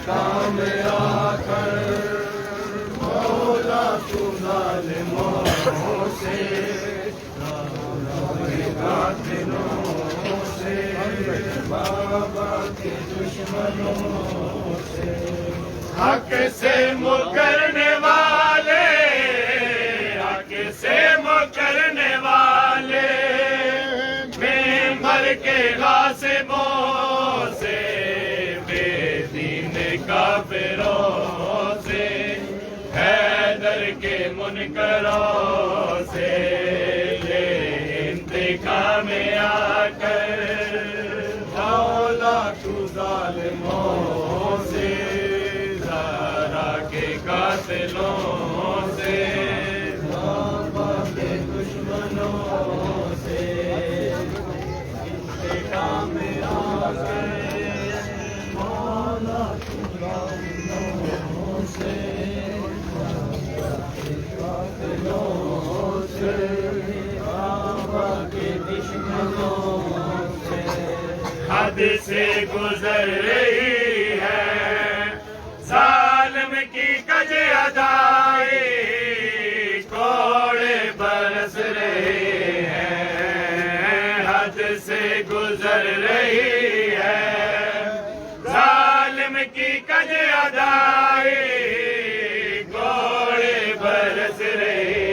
काम आकर मौला तू जालिमों से कातिलों से बाबा के दुश्मनों से हक से मुकरने वाले हक से मुकरने वाले मेंबर के गासिबों से बेदीन काफिरों से हैदर के मुनकरों से ले इंतकाम आकर मौला तू जालिमों से ज़हरा के कातिलों से बाबा के दुश्मनों से इंतकाम आकर मौला तू जालिमों से कातिलों से बाबा के दुश्मनों से हद से गुजर रही है जालिम की कज अदाई कोड़े बरस रहे हैं हद से गुजर रही है जालिम की कज अदाई कोड़े बरस रहे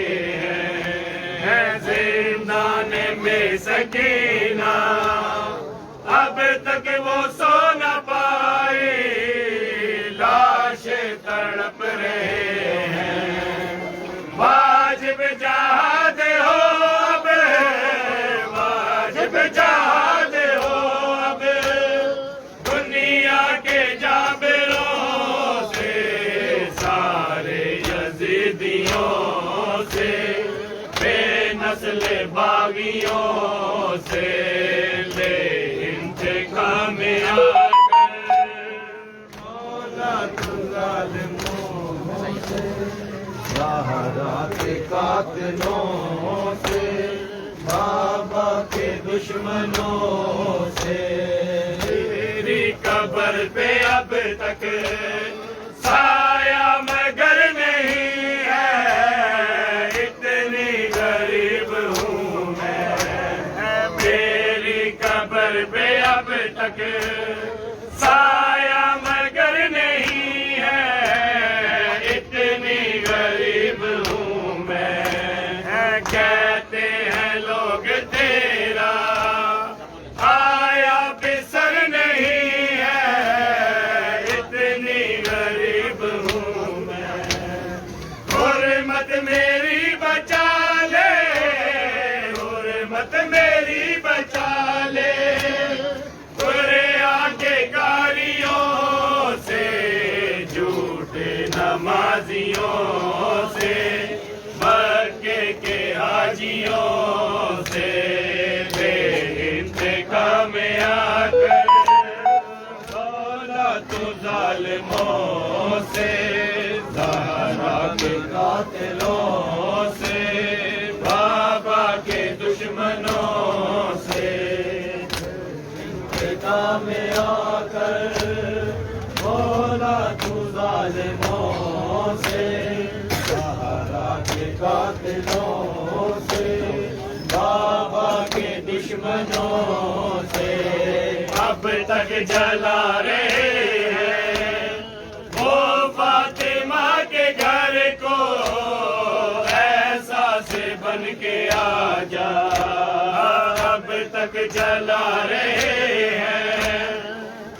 हैं जिंदान में सकीना अब तक वो सो न पाए लाशें तड़प रहे हैं वाजिब जहाद हो अब वाजिब जहाद हो अब दुनिया के जाबिरों से सारे यजीदियों से बेनस्ल बागियों से ले इंतकाम आकर मौला तू जालिमों से ज़हरा के कातिलों से बाबा के दुश्मनों से तेरी कब्र पे अब तक साया मगर नहीं है इतनी गरीब हूँ मैं मेरी कब्र पे अब तक साया मगर नहीं है इतनी गरीब हूँ मैं कहते हैं लोग तेरा आया बिसर नहीं है इतनी गरीब हूँ मैं हुर्मत मेरी बचा ले हुर्मत मेरी बचा ले नमाजियों से मक्के के हाजियों से ले इंतकाम आकर मौला तू जालिमों से ज़हरा के कातिलों से बाबा के दुश्मनों से इंतकाम आकर मौला तू जालिमों से ज़हरा के कातिलों से बाबा के दुश्मनों से अब तक जला रहे हैं वो फातिमा के घर को ऐसा से बन के आ जा अब तक जला रहे हैं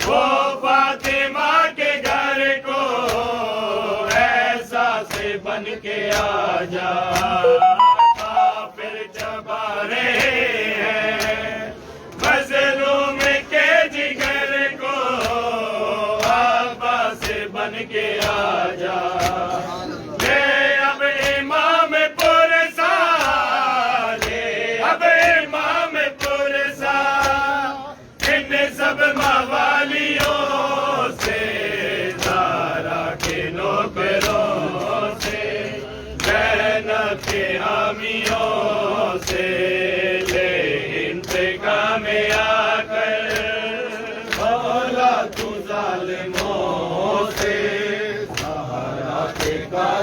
वो फातिमा के घर को ऐसा से बन के आ जा काफिर चबा रहे हैं मज़लूम के जिगर को आबा से बन के आ जा ले अब इमाम पुरसा ले अब इमाम पुरसा इन सब मवालियों से ज़हरा के नौकरों से ज़ैनब के हामियों से ले इंतकाम आकर मौला तू जालिमों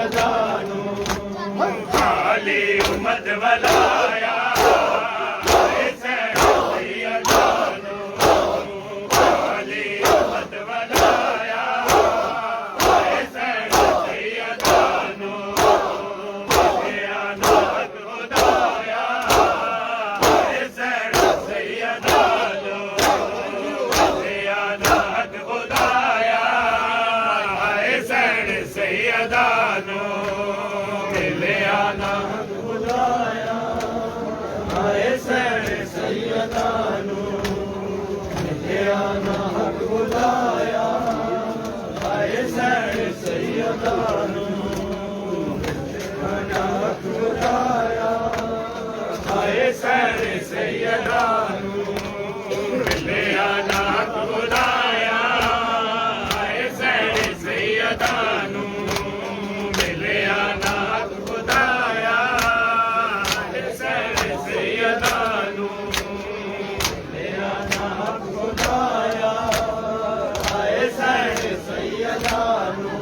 सैयदा नू खाली उम्मत वलाया सैयदा नू खाली उम्मत वलाया सैयदा नू अनाथ खुदाया सैयदा नू अनाथ खुदाया सैयदा नू मिले अनाथ खुदाया सैयदा नू मिले अनाथ खुदाया सैयदा नू अनाथ खुदाया सैयदा नू मिले अनाथ खुदाया सैयदा नू मिले अनाथ खुदाया सैयदा नू मिले अनाथ खुदाया सैयदा नू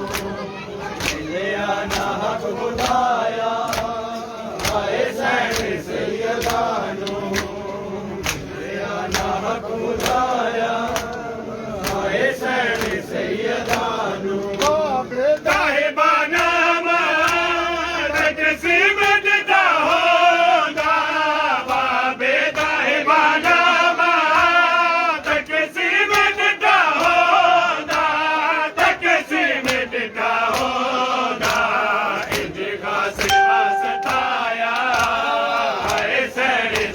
मिले अनाथ खुदाया सैयदा नू मिले अनाथ खुदाया सैयदा नू साहिबाना मारत सिमटता होगा बाबे साहिबाना मारत सिमटता होगा तक सिमटता होगा इजगा से वास्ताया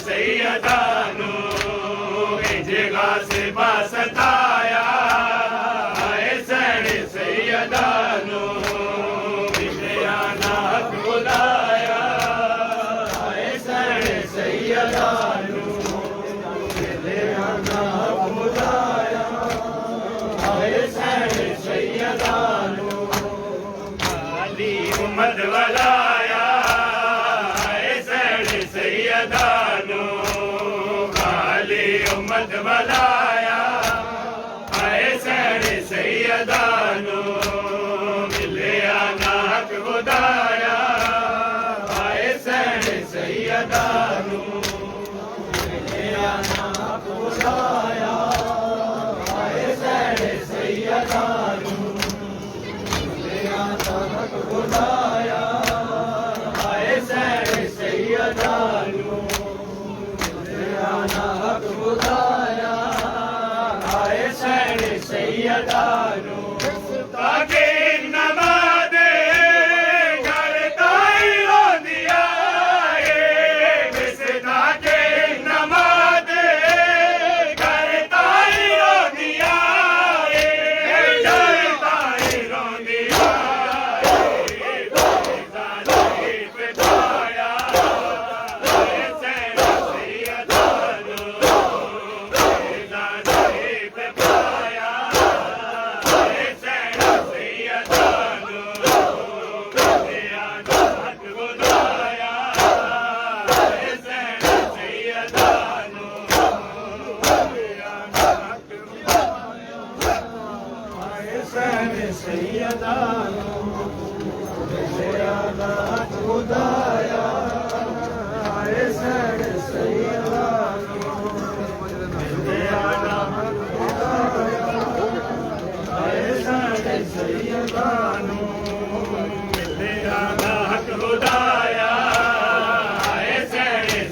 सैयदा नू इजगा से वास्ताया सैयदा नू मिले अनाथ खुदाया सैयदा नू मिले अनाथ खुदाया सैयदा नू खाली उम्मत वलाया सैयदा नू खाली उम्मत वलाया सैयदा नू मिले अनाथ खुदाया सैयदा नू मिले अनाथ खुदाया सैयदा नू मिले अनाथ खुदाया सैयदा नू मिले अनाथ खुदाया सैयदा नू ताके नमाज़े घर ताई रोंदिया ताके नमाज़े घर ताई रोंदिया घर ताई रोंदिया पिताया सैयदा नू पिताया सैयदा नू मिले अनाथ खुदाया सैयदा नू मिले अनाथ खुदाया सैयदा नू मिले अनाथ खुदाया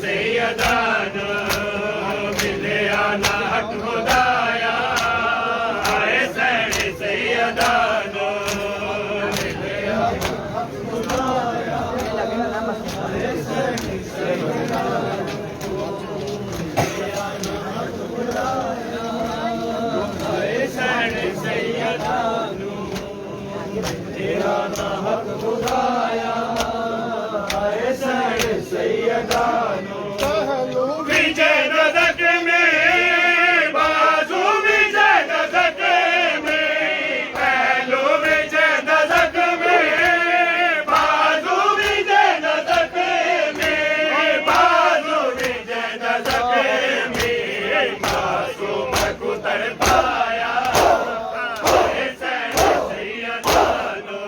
सैयदा नू मिले अनाथ खुदाया सैयदा नू मिले अनाथ खुदाया सैयदा नू तेरा नाहक खुदाया सैयदा नू विजय रजक में बाजू विजय रजक में पहलू विजय रजक में बाजू विजय रजक में बाजू विजय रजक में मासूम को तड़पाया सैयदा नू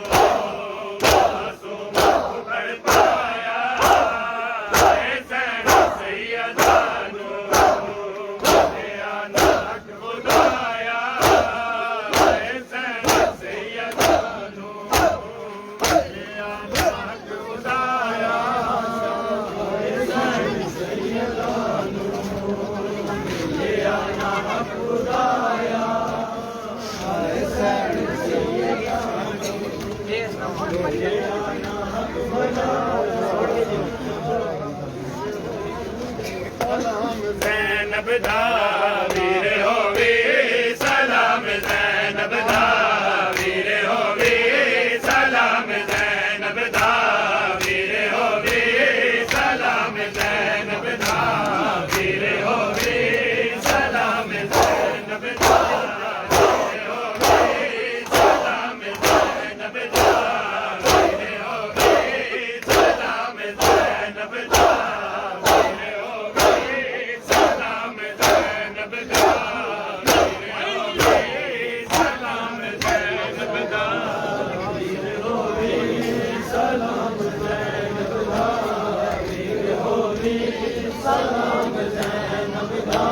दा वीर होवे सलाम ज़ैनब दा वीर होवे सलाम ज़ैनब दा वीर होवे सलाम ज़ैनब दा वीर होवे सलाम ज़ैनब दा वीर होवे सलाम ज़ैनब दा वीर होवे सलाम ज़ैनब दा वीर होवे सलाम ज़ैनब दा वीर होवे सलाम ज़ैनब दा वीर होवे सलाम ज़ैनब दा वीर होवे सलाम ज़ैनब दा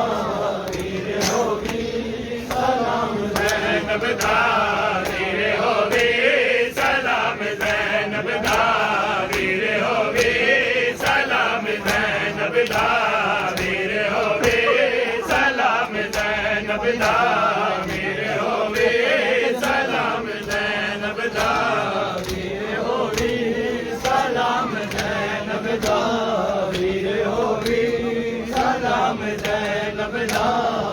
वीर होवे सलाम ज़ैनब दा वीर होवे सलाम ज़ैनब दा वीर होवे सलाम ज़ैनब दा वीर होवे सलाम ज़ैनब दा वीर होवे सलाम ज़ैनब दा वीर होवे सलाम ज़ैनब दा वीर होवे सलाम ज़ैनब दा